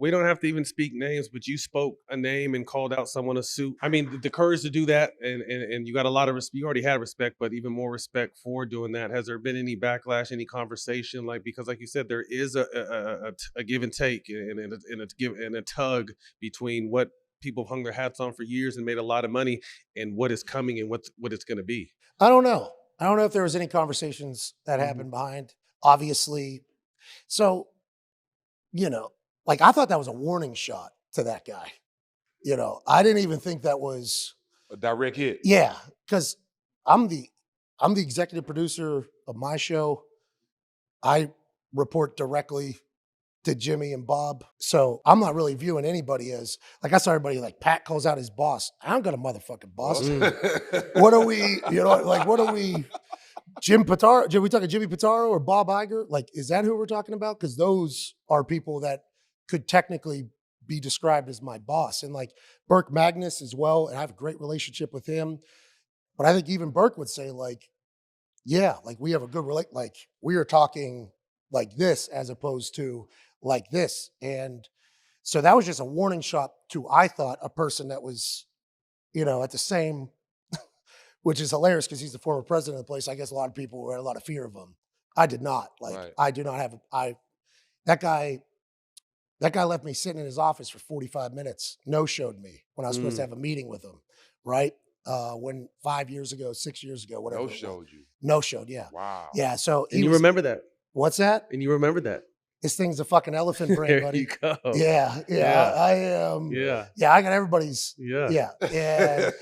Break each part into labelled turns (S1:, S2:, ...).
S1: We don't have to even speak names, but you spoke a name and called out someone a suit. I mean, the courage to do that, and you got a lot of respect. You already had respect, but even more respect for doing that. Has there been any backlash, any conversation? Like, because like you said, there is a give and take and a tug between what people have hung their hats on for years and made a lot of money and what is coming and what it's going to be.
S2: I don't know. I don't know if there was any conversations that happened behind. Obviously, so like I thought that was a warning shot to that guy. I didn't even think that was
S3: A direct hit.
S2: yeah, because I'm the executive producer of my show. I report directly to Jimmy and Bob. So I'm not really viewing anybody as like I saw everybody like Pat calls out his boss. I don't got a motherfucking boss. What are we, what are we? Jim Pitaro? Are we talking Jimmy Pitaro or Bob Iger? Like, is that who we're talking about? Because those are people that could technically be described as my boss. And like Burke Magnus as well, and I have a great relationship with him. But I think even Burke would say, like, yeah, like we have a good like we are talking like this as opposed to like this. And so that was just a warning shot to, I thought, a person that was, at the same, which is hilarious because he's the former president of the place. I guess a lot of people had a lot of fear of him. I did not. Like,
S3: Right.
S2: I do not have, that guy left me sitting in his office for 45 minutes, no-showed me when I was supposed to have a meeting with him, right? When 5 years ago, 6 years ago, whatever.
S3: No
S2: it was.
S3: showed you.
S2: No-showed, yeah.
S3: Wow.
S2: Yeah, so
S1: And you remember that.
S2: What's that?
S1: And you remember that.
S2: This thing's a fucking elephant brain,
S1: There
S2: buddy.
S1: you go.
S2: Yeah. I am.
S1: Yeah.
S2: Yeah, I got everybody's.
S1: Yeah.
S2: Yeah. And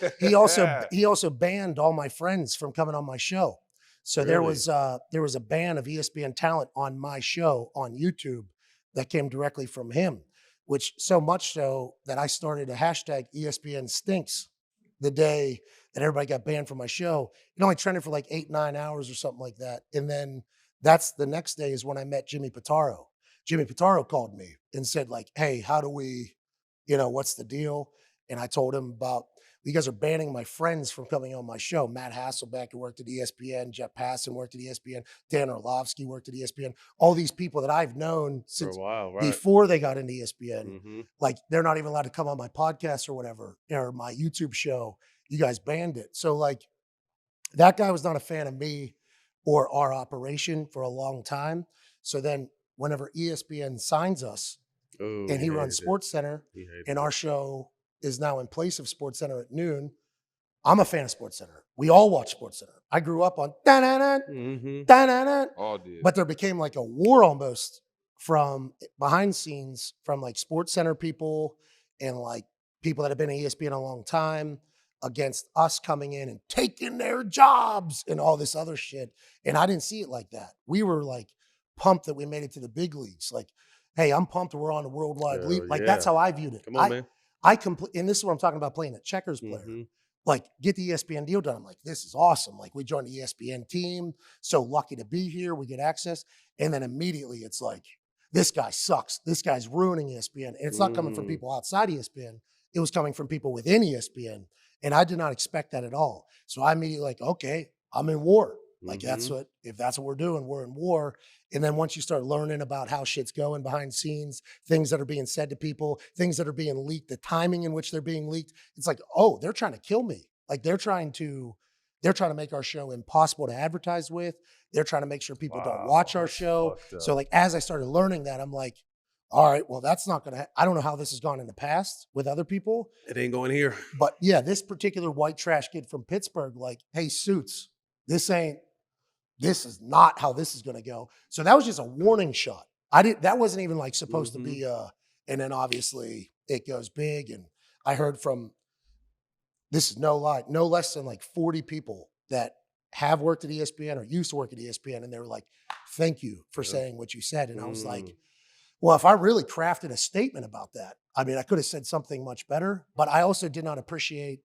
S2: he also banned all my friends from coming on my show. So there was a ban of ESPN talent on my show on YouTube that came directly from him, which so much so that I started a hashtag ESPN stinks the day that everybody got banned from my show. It only trended for like 8-9 hours or something like that. And then that's the next day is when I met Jimmy Pitaro. Jimmy Pitaro called me and said, like, hey, how do we, what's the deal? And I told him about, you guys are banning my friends from coming on my show. Matt Hasselbeck, who worked at ESPN, Jeff Passan worked at ESPN, Dan Orlovsky worked at ESPN. All these people that I've known since
S1: For a while, right.
S2: before they got into ESPN,
S1: Mm-hmm.
S2: like they're not even allowed to come on my podcast or whatever, or my YouTube show. You guys banned it. So like that guy was not a fan of me or our operation for a long time. So then whenever ESPN signs us and he runs SportsCenter and our show is now in place of SportsCenter at noon, I'm a fan of SportsCenter. We all watch SportsCenter. I grew up on
S3: All did.
S2: but there became like a war almost from behind scenes from like SportsCenter people and like people that have been at ESPN a long time against us coming in and taking their jobs and all this other shit. And I didn't see it like that. We were like pumped that we made it to the big leagues. Like, hey, I'm pumped we're on the worldwide league. Like that's how I viewed it.
S1: Come on, man.
S2: And this is what I'm talking about playing a checkers player. Like get the ESPN deal done. I'm like, this is awesome. Like we joined the ESPN team. So lucky to be here. We get access. And then immediately it's like, this guy sucks. This guy's ruining ESPN. And it's not coming from people outside ESPN. It was coming from people within ESPN. And I did not expect that at all. So I immediately like, okay, I'm in war. Like if that's what we're doing, we're in war. And then once you start learning about how shit's going behind scenes, things that are being said to people, things that are being leaked, the timing in which they're being leaked, it's like, oh, they're trying to kill me. Like they're trying to make our show impossible to advertise with. They're trying to make sure people don't watch our show. So like, as I started learning that, I'm like, all right, well, that's not going to, I don't know how this has gone in the past with other people.
S1: It ain't going here.
S2: But yeah, this particular white trash kid from Pittsburgh, like, hey, Suits, this is not how this is going to go. So that was just a warning shot. That wasn't even like supposed to be, and then obviously it goes big. And I heard from, this is no lie, no less than like 40 people that have worked at ESPN or used to work at ESPN. And they were like, thank you for saying what you said. And I was like, well, if I really crafted a statement about that, I mean, I could have said something much better, but I also did not appreciate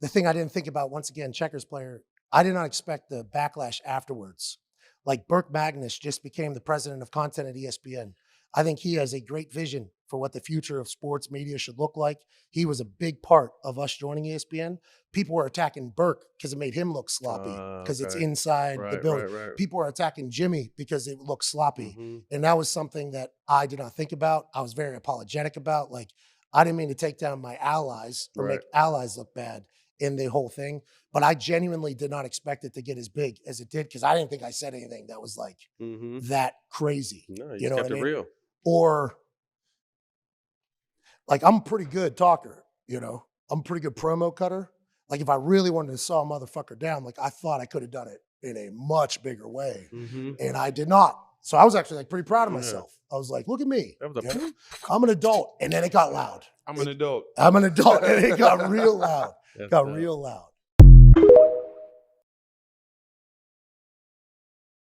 S2: the thing I didn't think about, once again, checkers player, I did not expect the backlash afterwards. Like Burke Magnus just became the president of content at ESPN. I think he has a great vision for what the future of sports media should look like. He was a big part of us joining ESPN. People were attacking Burke because it made him look sloppy because it's
S1: Okay.
S2: inside the
S1: Right,
S2: building.
S1: right, right.
S2: People were attacking Jimmy because it looked sloppy.
S1: Mhm.
S2: And that was something that I did not think about. I was very apologetic about. Like, I didn't mean to take down my allies or
S1: Right.
S2: make allies look bad in the whole thing. But I genuinely did not expect it to get as big as it did because I didn't think I said anything that was like
S1: Mhm.
S2: that crazy.
S1: No,
S2: You
S1: you
S2: know
S1: kept
S2: what I
S1: it
S2: mean?
S1: real.
S2: Or like I'm a pretty good talker, you know. I'm a pretty good promo cutter. Like if I really wanted to saw a motherfucker down, like I thought I could have done it in a much bigger way.
S1: Mhm.
S2: And I did not. So I was actually like pretty proud of
S1: Yeah.
S2: myself. I was like, look at me.
S1: That was a
S2: you know? I'm an adult. And then it got loud.
S1: I'm an adult.
S2: I'm an adult. And it got real loud.
S1: That's
S2: Got
S1: dope.
S2: real loud.